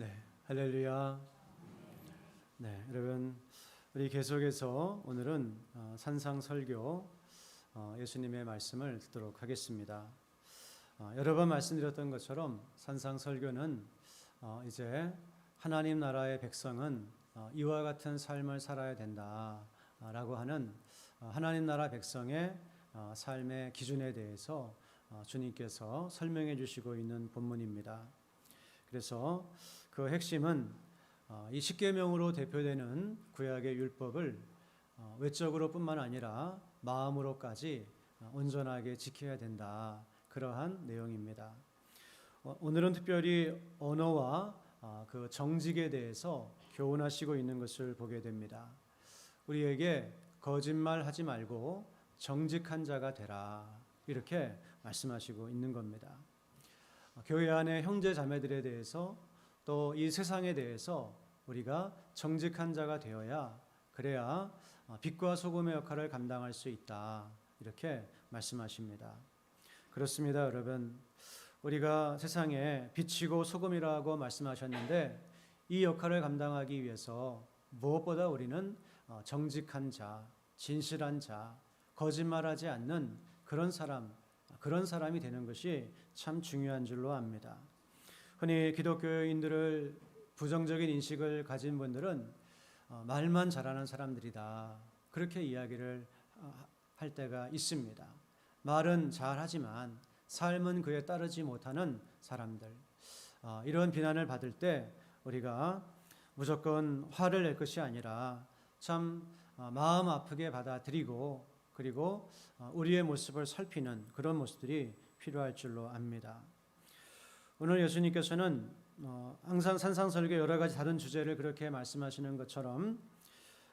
네, 할렐루야. 네, 여러분, 우리 계속해서 오늘은 산상설교 예수님의 말씀을 듣도록 하겠습니다. 여러 번 말씀드렸던 것처럼 산상설교는 이제 하나님 나라의 백성은 이와 같은 삶을 살아야 된다라고 하는 하나님 나라 백성의 삶의 기준에 대해서 주님께서 설명해 주시고 있는 본문입니다. 그래서 그 핵심은 이 십계명으로 대표되는 구약의 율법을 외적으로 뿐만 아니라 마음으로까지 온전하게 지켜야 된다, 그러한 내용입니다. 오늘은 특별히 언어와 그 정직에 대해서 교훈하시고 있는 것을 보게 됩니다. 우리에게 거짓말하지 말고 정직한 자가 되라, 이렇게 말씀하시고 있는 겁니다. 교회 안의 형제 자매들에 대해서 또 이 세상에 대해서 우리가 정직한 자가 되어야, 그래야 빛과 소금의 역할을 감당할 수 있다, 이렇게 말씀하십니다. 그렇습니다, 여러분. 우리가 세상에 빛이고 소금이라고 말씀하셨는데, 이 역할을 감당하기 위해서 무엇보다 우리는 정직한 자, 진실한 자, 거짓말하지 않는 그런 사람이 되는 것이 참 중요한 줄로 압니다. 흔히 기독교인들을 부정적인 인식을 가진 분들은 말만 잘하는 사람들이다, 그렇게 이야기를 할 때가 있습니다. 말은 잘하지만 삶은 그에 따르지 못하는 사람들, 이런 비난을 받을 때 우리가 무조건 화를 낼 것이 아니라 참 마음 아프게 받아들이고, 그리고 우리의 모습을 살피는 그런 모습들이 필요할 줄로 압니다. 오늘 예수님께서는 항상 산상설교 여러 가지 다른 주제를 그렇게 말씀하시는 것처럼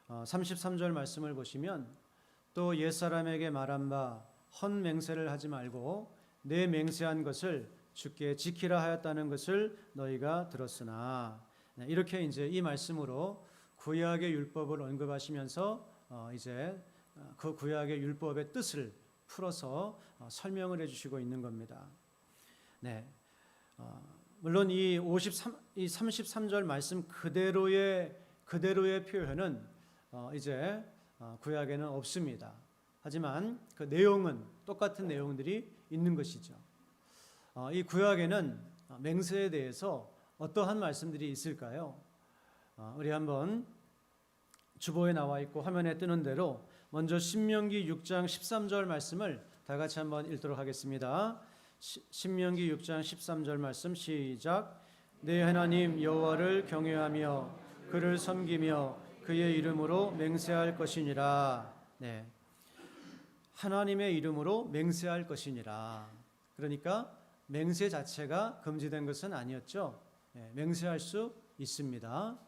33절 말씀을 보시면, 또 옛사람에게 말한 바 헛맹세를 하지 말고 내 맹세한 것을 주께 지키라 하였다는 것을 너희가 들었으나, 이렇게 이제 이 말씀으로 구약의 율법을 언급하시면서 이제 그 구약의 율법의 뜻을 풀어서 설명을 해주시고 있는 겁니다. 네, 물론 이 33절 말씀 그대로의 표현은 이제 구약에는 없습니다. 하지만 그 내용은 똑같은 내용들이 있는 것이죠. 이 구약에는 맹세에 대해서 어떠한 말씀들이 있을까요? 우리 한번 주보에 나와 있고 화면에 뜨는 대로 먼저 신명기 6장 13절 말씀을 다 같이 한번 읽도록 하겠습니다. 신명기 6장 13절 말씀 시작. 내 하나님 여호와를 경외하며 그를 섬기며 그의 이름으로 맹세할 것이니라. 네, 하나님의 이름으로 맹세할 것이니라. 그러니까 맹세 자체가 금지된 것은 아니었죠. 네, 맹세할 수 있습니다.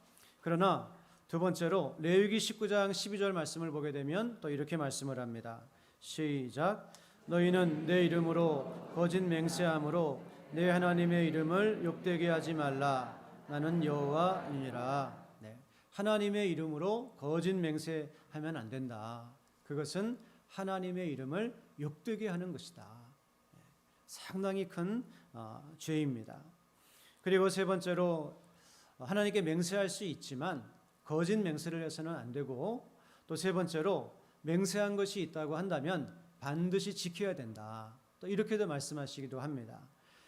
그러나 두 번째로 레위기 19장 12절 말씀을 보게 되면 또 이렇게 말씀을 합니다. 시작. 너희는 내 이름으로 거짓 맹세함으로 내 하나님의 이름을 욕되게 하지 말라. 나는 여호와이니라. 네, 하나님의 이름으로 거짓 맹세하면 안 된다. 그것은 하나님의 이름을 욕되게 하는 것이다. 네, 상당히 큰 죄입니다. 그리고 세 번째로 하나님께 맹세할 수 있지만 거짓 맹세를 해서는 안 되고, 또 세 번째로 맹세한 것이 있다고 한다면 반드시 지켜야 된다, 또 이렇게도 말씀하시기도 합니다.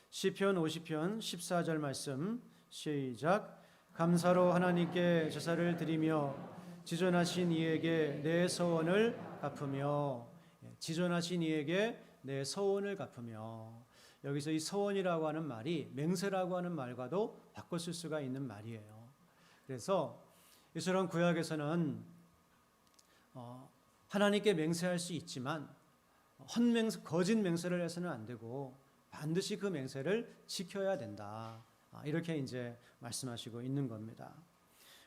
시편 50편 14절 말씀 시작. 감사로 하나님께 제사를 드리며 지존하신 이에게 내 서원을 갚으며. 지존하신 이에게 내 서원을 갚으며. 여기서 이 서원이라고 하는 말이 맹세라고 하는 말과도 바꿔 쓸 수가 있는 말이에요. 그래서 이스라엘 구약에서는 하나님께 맹세할 수 있지만 거짓 맹세를 해서는 안 되고 반드시 그 맹세를 지켜야 된다, 이렇게 이제 말씀하시고 있는 겁니다.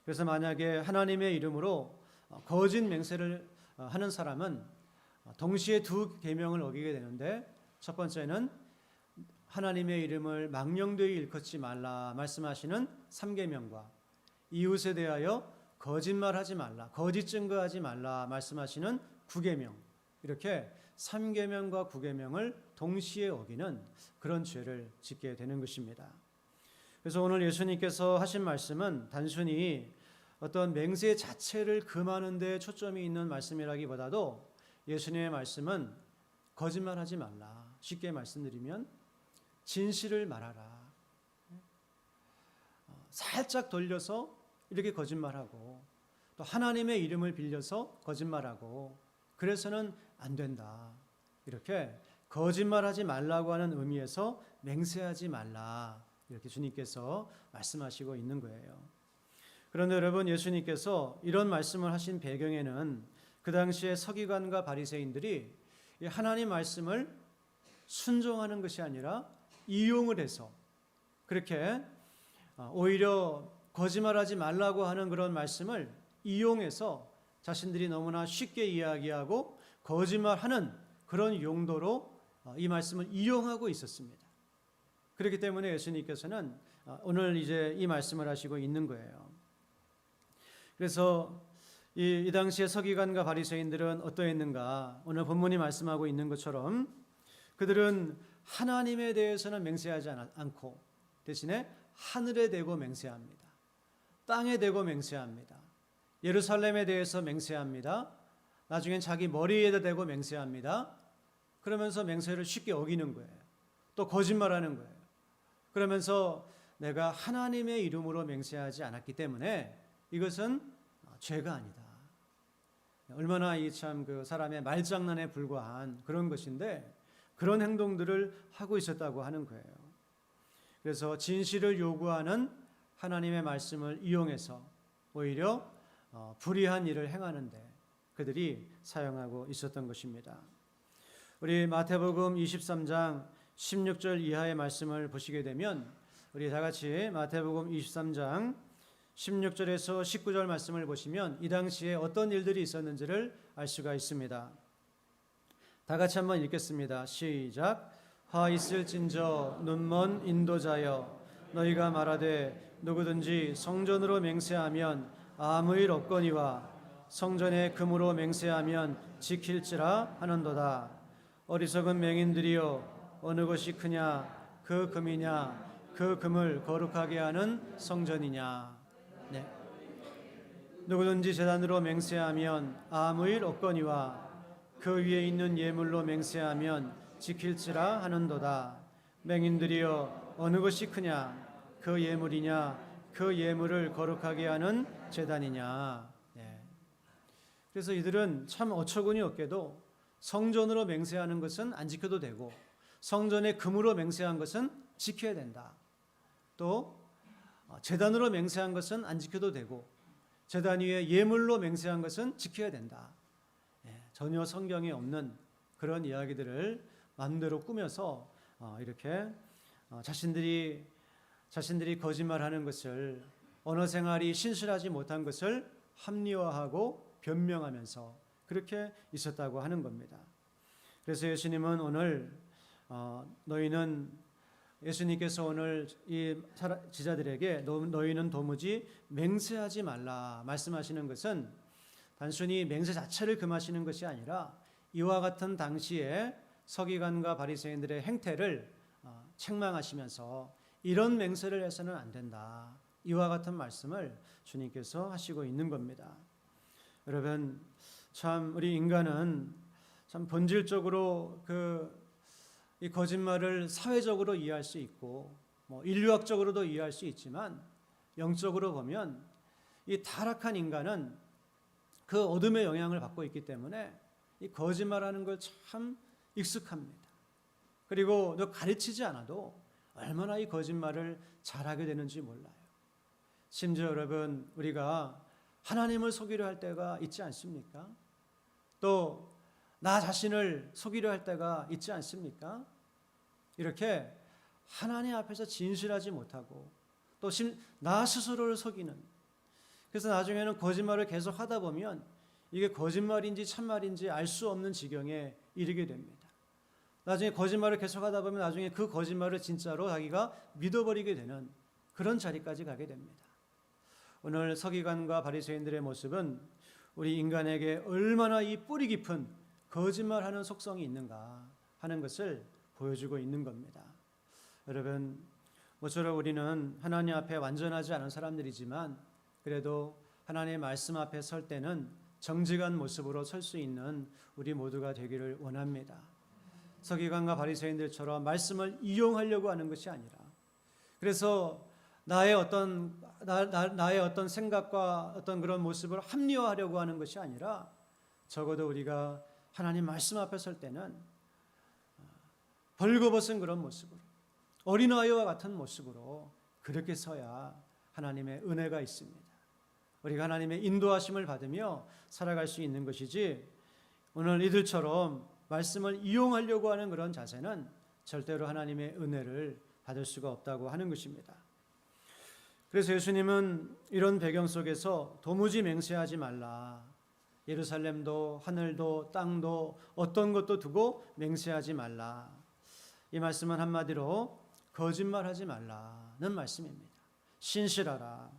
그래서 만약에 하나님의 이름으로 거짓 맹세를 하는 사람은 동시에 두 계명을 어기게 되는데, 첫 번째는 하나님의 이름을 망령되이 일컫지 말라 말씀하시는 3계명과 이웃에 대하여 거짓말하지 말라, 거짓 증거하지 말라 말씀하시는 9계명, 이렇게 3계명과 9계명을 동시에 어기는 그런 죄를 짓게 되는 것입니다. 그래서 오늘 예수님께서 하신 말씀은 단순히 어떤 맹세 자체를 금하는 데 초점이 있는 말씀이라기보다도 예수님의 말씀은 거짓말하지 말라. 쉽게 말씀드리면 진실을 말하라. 살짝 돌려서 이렇게 거짓말하고 또 하나님의 이름을 빌려서 거짓말하고 그래서는 안 된다. 이렇게 거짓말하지 말라고 하는 의미에서 맹세하지 말라. 이렇게 주님께서 말씀하시고 있는 거예요. 그런데 여러분, 예수님께서 이런 말씀을 하신 배경에는 그 당시에 서기관과 바리새인들이 하나님 말씀을 순종하는 것이 아니라 이용을 해서 그렇게 오히려 거짓말하지 말라고 하는 그런 말씀을 이용해서 자신들이 너무나 쉽게 이야기하고 거짓말하는 그런 용도로 이 말씀을 이용하고 있었습니다. 그렇기 때문에 예수님께서는 오늘 이제 이 말씀을 하시고 있는 거예요. 그래서 이 당시의 서기관과 바리새인들은 어떠했는가? 오늘 본문이 말씀하고 있는 것처럼 그들은 하나님에 대해서는 맹세하지 않고 대신에 하늘에 대고 맹세합니다. 땅에 대고 맹세합니다. 예루살렘에 대해서 맹세합니다. 나중엔 자기 머리에다 대고 맹세합니다. 그러면서 맹세를 쉽게 어기는 거예요. 또 거짓말하는 거예요. 그러면서 내가 하나님의 이름으로 맹세하지 않았기 때문에 이것은 죄가 아니다. 얼마나 이 참 그 사람의 말장난에 불과한 그런 것인데 그런 행동들을 하고 있었다고 하는 거예요. 그래서 진실을 요구하는 하나님의 말씀을 이용해서 오히려 불의한 일을 행하는데 그들이 사용하고 있었던 것입니다. 우리 마태복음 23장 16절 이하의 말씀을 보시게 되면 우리 다 같이 마태복음 23장 16절에서 19절 말씀을 보시면 이 당시에 어떤 일들이 있었는지를 알 수가 있습니다. 다 같이 한번 읽겠습니다. 시작. 화 있을진저 눈먼 인도자여 너희가 말하되 누구든지 성전으로 맹세하면 아무 일 없거니와 성전에 금으로 맹세하면 지킬지라 하는도다. 어리석은 맹인들이여 어느 것이 크냐 그 금이냐 그 금을 거룩하게 하는 성전이냐. 네. 누구든지 제단으로 맹세하면 아무 일 없거니와 그 위에 있는 예물로 맹세하면 지킬지라 하는도다. 맹인들이여 어느 것이 크냐 그 예물이냐 그 예물을 거룩하게 하는 제단이냐. 네. 그래서 이들은 참 어처구니 없게도 성전으로 맹세하는 것은 안 지켜도 되고 성전의 금으로 맹세한 것은 지켜야 된다. 또 제단으로 맹세한 것은 안 지켜도 되고 제단 위에 예물로 맹세한 것은 지켜야 된다. 전혀 성경에 없는 그런 이야기들을 마음대로 꾸며서 이렇게 자신들이 거짓말하는 것을 언어 생활이 신실하지 못한 것을 합리화하고 변명하면서 그렇게 있었다고 하는 겁니다. 그래서 예수님은 오늘 예수님께서 오늘 이 지자들에게 너희는 도무지 맹세하지 말라 말씀하시는 것은 단순히 맹세 자체를 금하시는 것이 아니라 이와 같은 당시에 서기관과 바리새인들의 행태를 책망하시면서 이런 맹세를 해서는 안 된다. 이와 같은 말씀을 주님께서 하시고 있는 겁니다. 여러분, 참 우리 인간은 참 본질적으로 이 거짓말을 사회적으로 이해할 수 있고 인류학적으로도 이해할 수 있지만 영적으로 보면 이 타락한 인간은 그 어둠의 영향을 받고 있기 때문에 이 거짓말하는 걸 참 익숙합니다. 그리고 너 가르치지 않아도 얼마나 이 거짓말을 잘하게 되는지 몰라요. 심지어 여러분, 우리가 하나님을 속이려 할 때가 있지 않습니까? 또 나 자신을 속이려 할 때가 있지 않습니까? 이렇게 하나님 앞에서 진실하지 못하고 또 나 스스로를 속이는, 그래서 나중에는 거짓말을 계속 하다 보면 이게 거짓말인지 참말인지 알 수 없는 지경에 이르게 됩니다. 나중에 거짓말을 계속 하다 보면 나중에 그 거짓말을 진짜로 자기가 믿어버리게 되는 그런 자리까지 가게 됩니다. 오늘 서기관과 바리새인들의 모습은 우리 인간에게 얼마나 이 뿌리 깊은 거짓말하는 속성이 있는가 하는 것을 보여주고 있는 겁니다. 여러분, 모쪼록 우리는 하나님 앞에 완전하지 않은 사람들이지만 그래도 하나님의 말씀 앞에 설 때는 정직한 모습으로 설 수 있는 우리 모두가 되기를 원합니다. 서기관과 바리새인들처럼 말씀을 이용하려고 하는 것이 아니라, 그래서 나의 어떤 생각과 어떤 그런 모습을 합리화하려고 하는 것이 아니라, 적어도 우리가 하나님 말씀 앞에 설 때는 벌거벗은 그런 모습으로, 어린아이와 같은 모습으로 그렇게 서야 하나님의 은혜가 있습니다. 우리가 하나님의 인도하심을 받으며 살아갈 수 있는 것이지, 오늘 이들처럼 말씀을 이용하려고 하는 그런 자세는 절대로 하나님의 은혜를 받을 수가 없다고 하는 것입니다. 그래서 예수님은 이런 배경 속에서 도무지 맹세하지 말라, 예루살렘도 하늘도 땅도 어떤 것도 두고 맹세하지 말라, 이 말씀은 한마디로 거짓말하지 말라는 말씀입니다. 신실하라.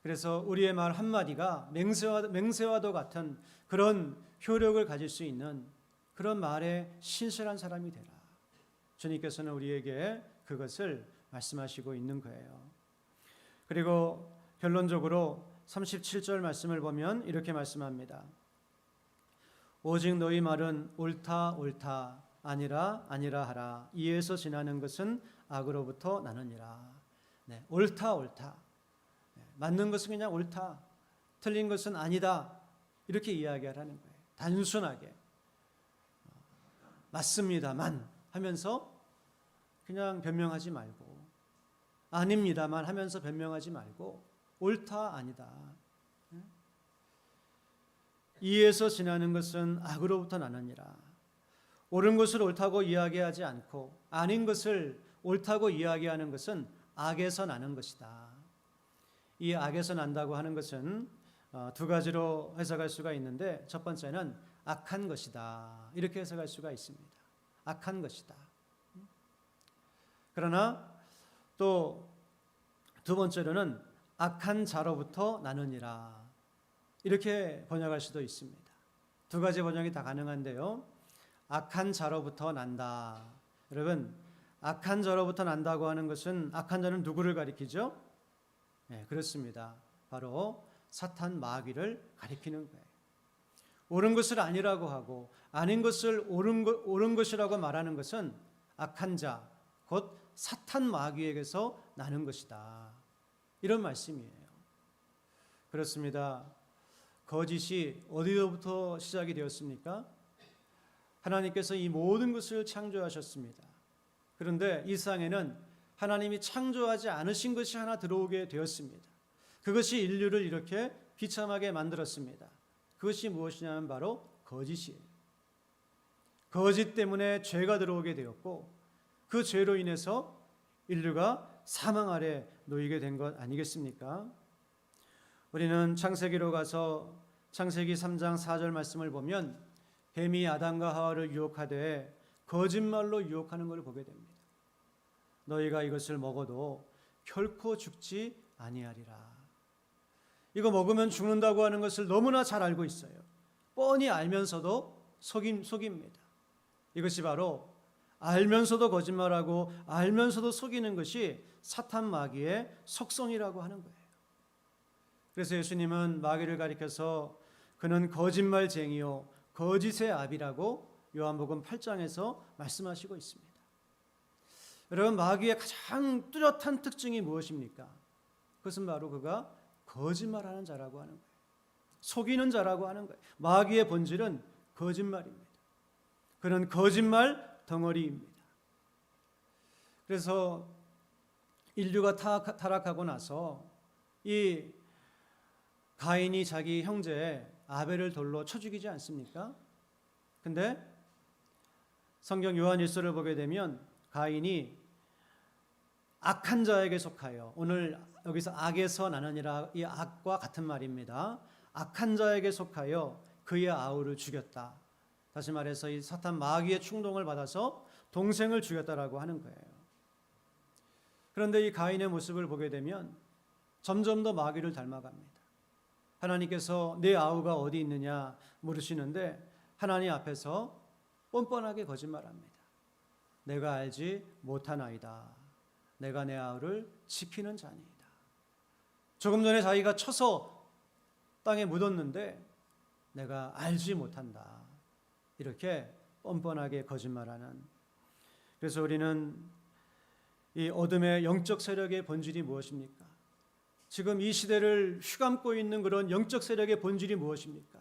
그래서 우리의 말 한마디가 맹세와도 같은 그런 효력을 가질 수 있는 그런 말에 신실한 사람이 되라. 주님께서는 우리에게 그것을 말씀하시고 있는 거예요. 그리고 결론적으로 37절 말씀을 보면 이렇게 말씀합니다. 오직 너희 말은 옳다 옳다 아니라 아니라 하라. 이에서 지나는 것은 악으로부터 나느니라. 네, 옳다 옳다. 맞는 것은 그냥 옳다, 틀린 것은 아니다, 이렇게 이야기하라는 거예요. 단순하게 맞습니다만 하면서 그냥 변명하지 말고, 아닙니다만 하면서 변명하지 말고, 옳다 아니다, 이에서 지나는 것은 악으로부터 나느니라. 옳은 것을 옳다고 이야기하지 않고 아닌 것을 옳다고 이야기하는 것은 악에서 나는 것이다. 이 악에서 난다고 하는 것은 두 가지로 해석할 수가 있는데, 첫 번째는 악한 것이다, 이렇게 해석할 수가 있습니다. 악한 것이다. 그러나 또 두 번째로는 악한 자로부터 나느니라, 이렇게 번역할 수도 있습니다. 두 가지 번역이 다 가능한데요, 악한 자로부터 난다. 여러분, 악한 자로부터 난다고 하는 것은, 악한 자는 누구를 가리키죠? 네, 그렇습니다. 바로 사탄 마귀를 가리키는 거예요. 옳은 것을 아니라고 하고 아닌 것을 옳은 것이라고 말하는 것은 악한 자, 곧 사탄 마귀에게서 나는 것이다, 이런 말씀이에요. 그렇습니다. 거짓이 어디로부터 시작이 되었습니까? 하나님께서 이 모든 것을 창조하셨습니다. 그런데 이 세상에는 하나님이 창조하지 않으신 것이 하나 들어오게 되었습니다. 그것이 인류를 이렇게 비참하게 만들었습니다. 그것이 무엇이냐면 바로 거짓이에요. 거짓 때문에 죄가 들어오게 되었고, 그 죄로 인해서 인류가 사망 아래 놓이게 된 것 아니겠습니까? 우리는 창세기로 가서 창세기 3장 4절 말씀을 보면 뱀이 아담과 하와를 유혹하되 거짓말로 유혹하는 것을 보게 됩니다. 너희가 이것을 먹어도 결코 죽지 아니하리라. 이거 먹으면 죽는다고 하는 것을 너무나 잘 알고 있어요. 뻔히 알면서도 속입니다. 이것이 바로 알면서도 거짓말하고 알면서도 속이는 것이 사탄 마귀의 속성이라고 하는 거예요. 그래서 예수님은 마귀를 가리켜서 그는 거짓말쟁이요 거짓의 아비라고 요한복음 8장에서 말씀하시고 있습니다. 여러분, 마귀의 가장 뚜렷한 특징이 무엇입니까? 그것은 바로 그가 거짓말하는 자라고 하는 거예요. 속이는 자라고 하는 거예요. 마귀의 본질은 거짓말입니다. 그는 거짓말 덩어리입니다. 그래서 인류가 타락하고 나서 이 가인이 자기 형제 아벨을 돌로 쳐 죽이지 않습니까? 근데 성경 요한 1서를 보게 되면 가인이 악한 자에게 속하여, 오늘 여기서 악에서 나느니라, 이 악과 같은 말입니다. 악한 자에게 속하여 그의 아우를 죽였다. 다시 말해서 이 사탄 마귀의 충동을 받아서 동생을 죽였다라고 하는 거예요. 그런데 이 가인의 모습을 보게 되면 점점 더 마귀를 닮아갑니다. 하나님께서 내 아우가 어디 있느냐 물으시는데 하나님 앞에서 뻔뻔하게 거짓말합니다. 내가 알지 못하나이다. 내가 내 아우를 지키는 자니이다. 조금 전에 자기가 쳐서 땅에 묻었는데 내가 알지 못한다. 이렇게 뻔뻔하게 거짓말하는. 그래서 우리는 이 어둠의 영적 세력의 본질이 무엇입니까? 지금 이 시대를 휘감고 있는 그런 영적 세력의 본질이 무엇입니까?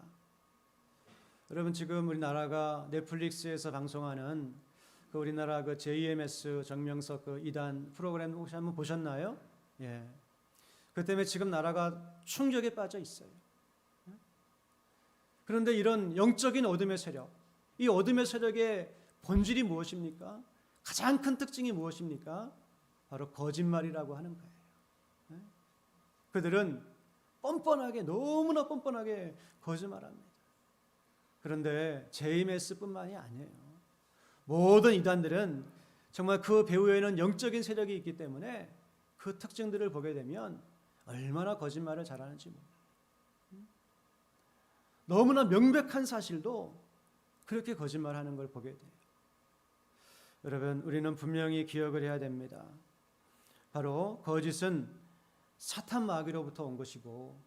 여러분, 지금 우리나라가 넷플릭스에서 방송하는 그 우리나라 그 JMS 정명석 그 이단 프로그램 혹시 한번 보셨나요? 예. 그 때문에 지금 나라가 충격에 빠져 있어요. 그런데 이런 영적인 어둠의 세력, 이 어둠의 세력의 본질이 무엇입니까? 가장 큰 특징이 무엇입니까? 바로 거짓말이라고 하는 거예요. 그들은 뻔뻔하게, 너무나 뻔뻔하게 거짓말합니다. 그런데 JMS뿐만이 아니에요. 모든 이단들은 정말 그 배후에는 영적인 세력이 있기 때문에 그 특징들을 보게 되면 얼마나 거짓말을 잘하는지 몰라요. 너무나 명백한 사실도 그렇게 거짓말하는 걸 보게 돼요. 여러분, 우리는 분명히 기억을 해야 됩니다. 바로 거짓은 사탄 마귀로부터 온 것이고,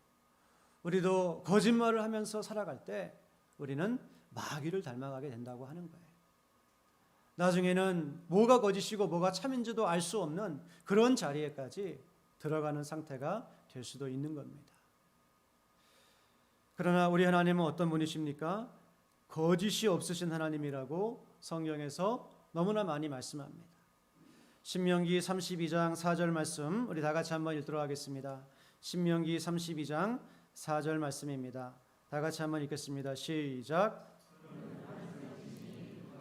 우리도 거짓말을 하면서 살아갈 때 우리는 마귀를 닮아가게 된다고 하는 거예요. 나중에는 뭐가 거짓이고 뭐가 참인지도 알 수 없는 그런 자리에까지 들어가는 상태가 될 수도 있는 겁니다. 그러나 우리 하나님은 어떤 분이십니까? 거짓이 없으신 하나님이라고 성경에서 너무나 많이 말씀합니다. 신명기 32장 4절 말씀 우리 다 같이 한번 읽도록 하겠습니다. 신명기 32장 4절 말씀입니다. 다 같이 한번 읽겠습니다. 시작.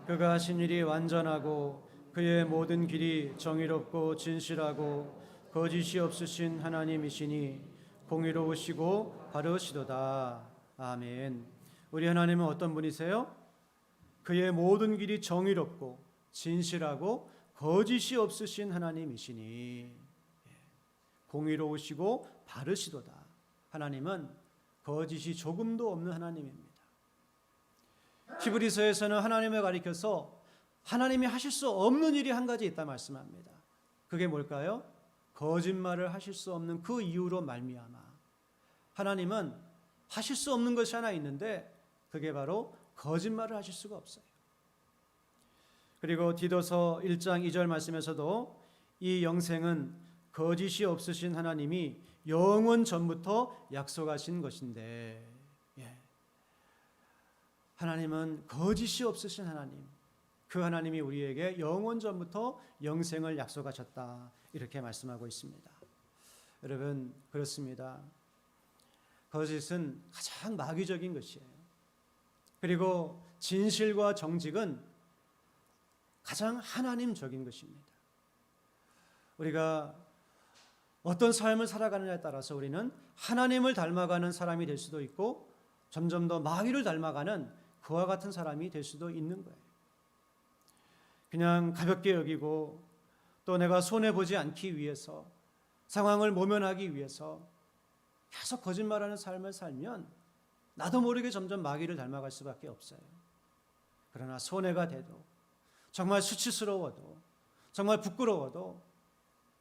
그가 하신 일이 완전하고 그의 모든 길이 정의롭고 진실하고 거짓이 없으신 하나님이시니 공의로우시고 바르시도다. 아멘. 우리 하나님은 어떤 분이세요? 그의 모든 길이 정의롭고 진실하고 거짓이 없으신 하나님이시니 공의로우시고 바르시도다. 하나님은 거짓이 조금도 없는 하나님입니다. 히브리서에서는 하나님을 가리켜서 하나님이 하실 수 없는 일이 한 가지 있다 말씀합니다. 그게 뭘까요? 거짓말을 하실 수 없는 그 이유로 말미암아. 하나님은 하실 수 없는 것이 하나 있는데 그게 바로 거짓말을 하실 수가 없어요. 그리고 디도서 1장 2절 말씀에서도 이 영생은 거짓이 없으신 하나님이 영원 전부터 약속하신 것인데, 하나님은 거짓이 없으신 하나님, 그 하나님이 우리에게 영원 전부터 영생을 약속하셨다, 이렇게 말씀하고 있습니다. 여러분, 그렇습니다. 거짓은 가장 마귀적인 것이에요. 그리고 진실과 정직은 가장 하나님적인 것입니다. 우리가 어떤 삶을 살아가느냐에 따라서 우리는 하나님을 닮아가는 사람이 될 수도 있고 점점 더 마귀를 닮아가는 그와 같은 사람이 될 수도 있는 거예요. 그냥 가볍게 여기고 또 내가 손해보지 않기 위해서 상황을 모면하기 위해서 계속 거짓말하는 삶을 살면 나도 모르게 점점 마귀를 닮아갈 수밖에 없어요. 그러나 손해가 돼도 정말 수치스러워도 정말 부끄러워도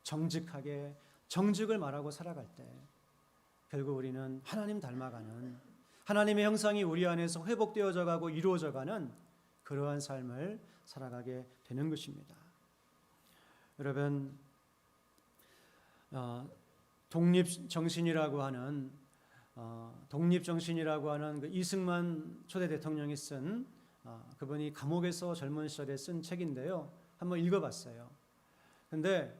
정직하게 정직을 말하고 살아갈 때 결국 우리는 하나님 닮아가는, 하나님의 형상이 우리 안에서 회복되어져 가고 이루어져 가는 그러한 삶을 살아가게 되는 것입니다. 여러분, 독립정신이라고 하는 그 이승만 초대 대통령이 쓴 그분이 감옥에서 젊은 시절에 쓴 책인데요. 한번 읽어봤어요. 근데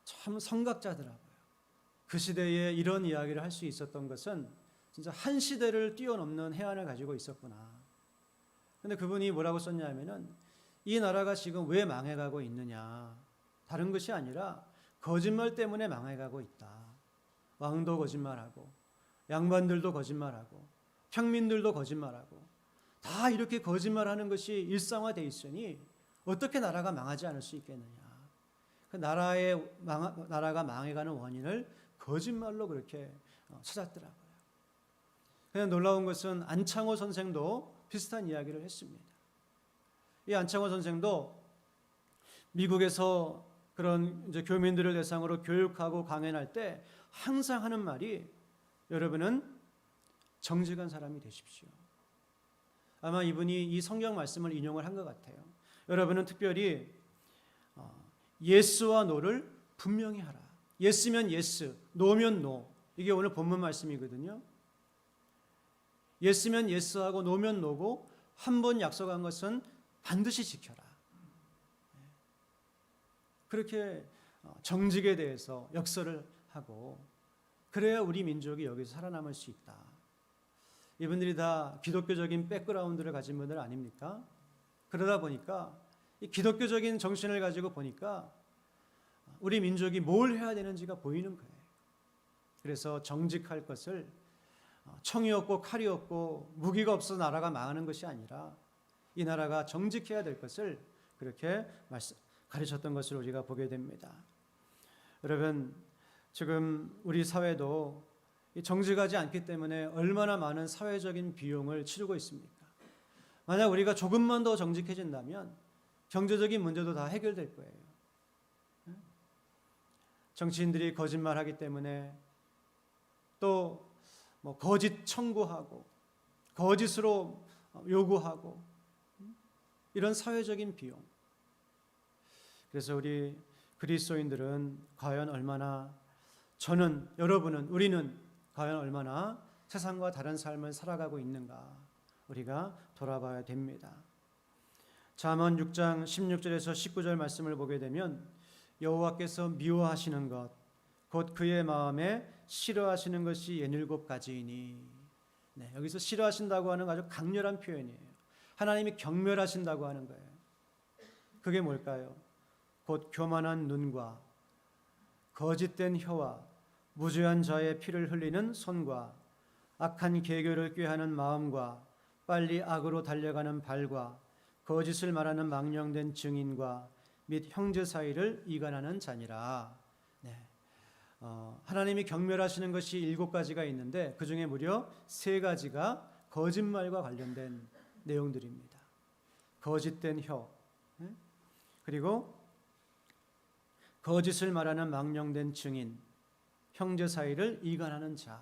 참 성각자더라고요. 그 시대에 이런 이야기를 할 수 있었던 것은 진짜 한 시대를 뛰어넘는 해안을 가지고 있었구나. 근데 그분이 뭐라고 썼냐면은 이 나라가 지금 왜 망해가고 있느냐. 다른 것이 아니라 거짓말 때문에 망해가고 있다. 왕도 거짓말하고 양반들도 거짓말하고 평민들도 거짓말하고 다 이렇게 거짓말하는 것이 일상화되어 있으니 어떻게 나라가 망하지 않을 수 있겠느냐. 그 나라가 망해가는 원인을 거짓말로 그렇게 찾았더라고요. 그냥 놀라운 것은 안창호 선생도 비슷한 이야기를 했습니다. 이 안창호 선생도 미국에서 그런 이제 교민들을 대상으로 교육하고 강연할 때 항상 하는 말이 여러분은 정직한 사람이 되십시오. 아마 이분이 이 성경 말씀을 인용을 한 것 같아요. 여러분은 특별히 예스와 노를 분명히 하라. 예스면 예스, 노면 노. 이게 오늘 본문 말씀이거든요. 예스면 예스하고 노면 노고 한 번 약속한 것은 반드시 지켜라. 그렇게 정직에 대해서 역설을 하고 그래야 우리 민족이 여기서 살아남을 수 있다. 이분들이 다 기독교적인 백그라운드를 가진 분들 아닙니까? 그러다 보니까 이 기독교적인 정신을 가지고 보니까 우리 민족이 뭘 해야 되는지가 보이는 거예요. 그래서 정직할 것을 청이 없고 칼이 없고 무기가 없어서 나라가 망하는 것이 아니라 이 나라가 정직해야 될 것을 그렇게 가르쳤던 것을 우리가 보게 됩니다. 여러분, 지금 우리 사회도 정직하지 않기 때문에 얼마나 많은 사회적인 비용을 치르고 있습니까? 만약 우리가 조금만 더 정직해진다면 경제적인 문제도 다 해결될 거예요. 정치인들이 거짓말하기 때문에 또 거짓 청구하고 거짓으로 요구하고 이런 사회적인 비용. 그래서 우리 그리스도인들은 과연 얼마나 저는, 여러분은, 우리는 과연 얼마나 세상과 다른 삶을 살아가고 있는가 우리가 돌아봐야 됩니다. 잠언 6장 16절에서 19절 말씀을 보게 되면 여호와께서 미워하시는 것 곧 그의 마음에 싫어하시는 것이 67가지이니. 네, 여기서 싫어하신다고 하는 아주 강렬한 표현이에요. 하나님이 경멸하신다고 하는 거예요. 그게 뭘까요? 곧 교만한 눈과 거짓된 혀와 무죄한 자의 피를 흘리는 손과 악한 계교를 꾀하는 마음과 빨리 악으로 달려가는 발과 거짓을 말하는 망령된 증인과 및 형제 사이를 이간하는 자니라. 네. 하나님이 경멸하시는 것이 7가지가 있는데 그 중에 무려 3가지가 거짓말과 관련된 내용들입니다. 거짓된 혀, 그리고 거짓을 말하는 망령된 증인, 형제 사이를 이간하는 자.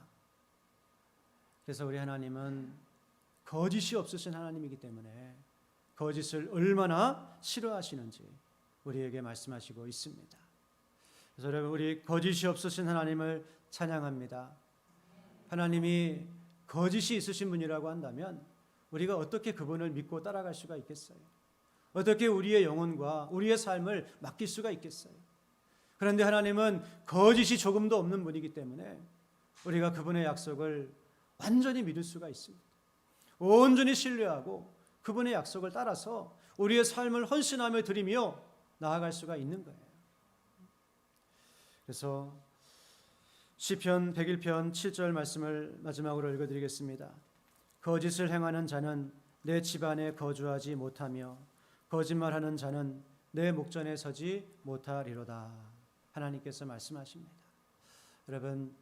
그래서 우리 하나님은 거짓이 없으신 하나님이기 때문에 거짓을 얼마나 싫어하시는지 우리에게 말씀하시고 있습니다. 그래서 여러분, 우리 거짓이 없으신 하나님을 찬양합니다. 하나님이 거짓이 있으신 분이라고 한다면 우리가 어떻게 그분을 믿고 따라갈 수가 있겠어요? 어떻게 우리의 영혼과 우리의 삶을 맡길 수가 있겠어요? 그런데 하나님은 거짓이 조금도 없는 분이기 때문에 우리가 그분의 약속을 완전히 믿을 수가 있습니다. 온전히 신뢰하고 그분의 약속을 따라서 우리의 삶을 헌신하며 드리며 나아갈 수가 있는 거예요. 그래서 시편 101편 7절 말씀을 마지막으로 읽어드리겠습니다. 거짓을 행하는 자는 내 집안에 거주하지 못하며 거짓말하는 자는 내 목전에 서지 못하리로다. 하나님께서 말씀하십니다. 여러분,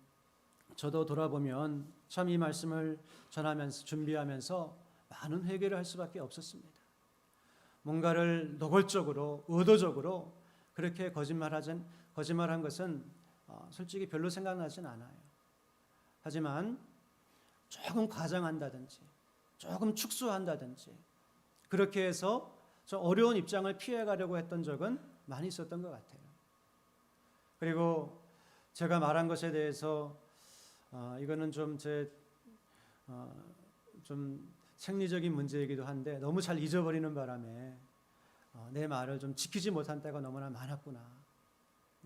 저도 돌아보면 참 이 말씀을 전하면서 준비하면서 많은 회개를 할 수밖에 없었습니다. 뭔가를 노골적으로 의도적으로 그렇게 거짓말한 것은 솔직히 별로 생각나진 않아요. 하지만 조금 과장한다든지 조금 축소한다든지 그렇게 해서 좀 어려운 입장을 피해가려고 했던 적은 많이 있었던 것 같아요. 그리고 제가 말한 것에 대해서 이거는 좀 생리적인 문제이기도 한데 너무 잘 잊어버리는 바람에 내 말을 좀 지키지 못한 때가 너무나 많았구나.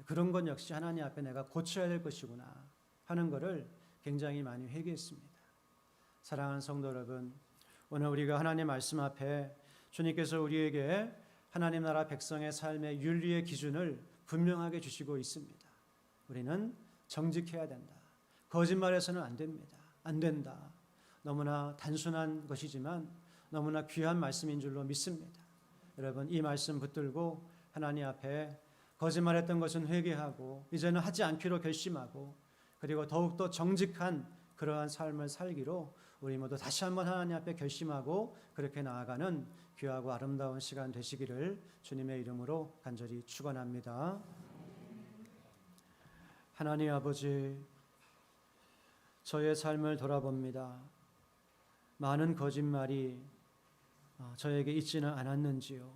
그런 건 역시 하나님 앞에 내가 고쳐야 될 것이구나 하는 것을 굉장히 많이 회개했습니다. 사랑하는 성도 여러분, 오늘 우리가 하나님 말씀 앞에 주님께서 우리에게 하나님 나라 백성의 삶의 윤리의 기준을 분명하게 주시고 있습니다. 우리는 정직해야 된다. 거짓말해서는 안 됩니다. 안 된다. 너무나 단순한 것이지만 너무나 귀한 말씀인 줄로 믿습니다. 여러분, 이 말씀 붙들고 하나님 앞에 거짓말했던 것은 회개하고 이제는 하지 않기로 결심하고 그리고 더욱더 정직한 그러한 삶을 살기로 우리 모두 다시 한번 하나님 앞에 결심하고 그렇게 나아가는 귀하고 아름다운 시간 되시기를 주님의 이름으로 간절히 축원합니다. 하나님 아버지, 저의 삶을 돌아봅니다. 많은 거짓말이 저에게 있지는 않았는지요.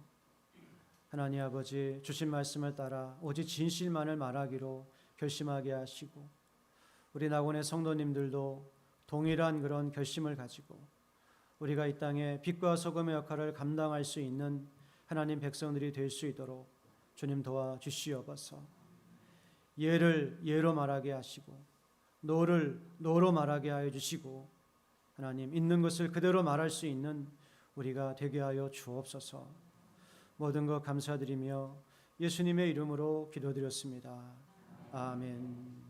하나님 아버지, 주신 말씀을 따라 오직 진실만을 말하기로 결심하게 하시고, 우리 낙원의 성도님들도 동일한 그런 결심을 가지고 우리가 이 땅에 빛과 소금의 역할을 감당할 수 있는 하나님 백성들이 될 수 있도록 주님 도와주시옵소서. 예를 예로 말하게 하시고, 노를 노로 말하게 하여 주시고, 하나님 있는 것을 그대로 말할 수 있는 우리가 되게 하여 주옵소서. 모든 것 감사드리며 예수님의 이름으로 기도드렸습니다. 아멘.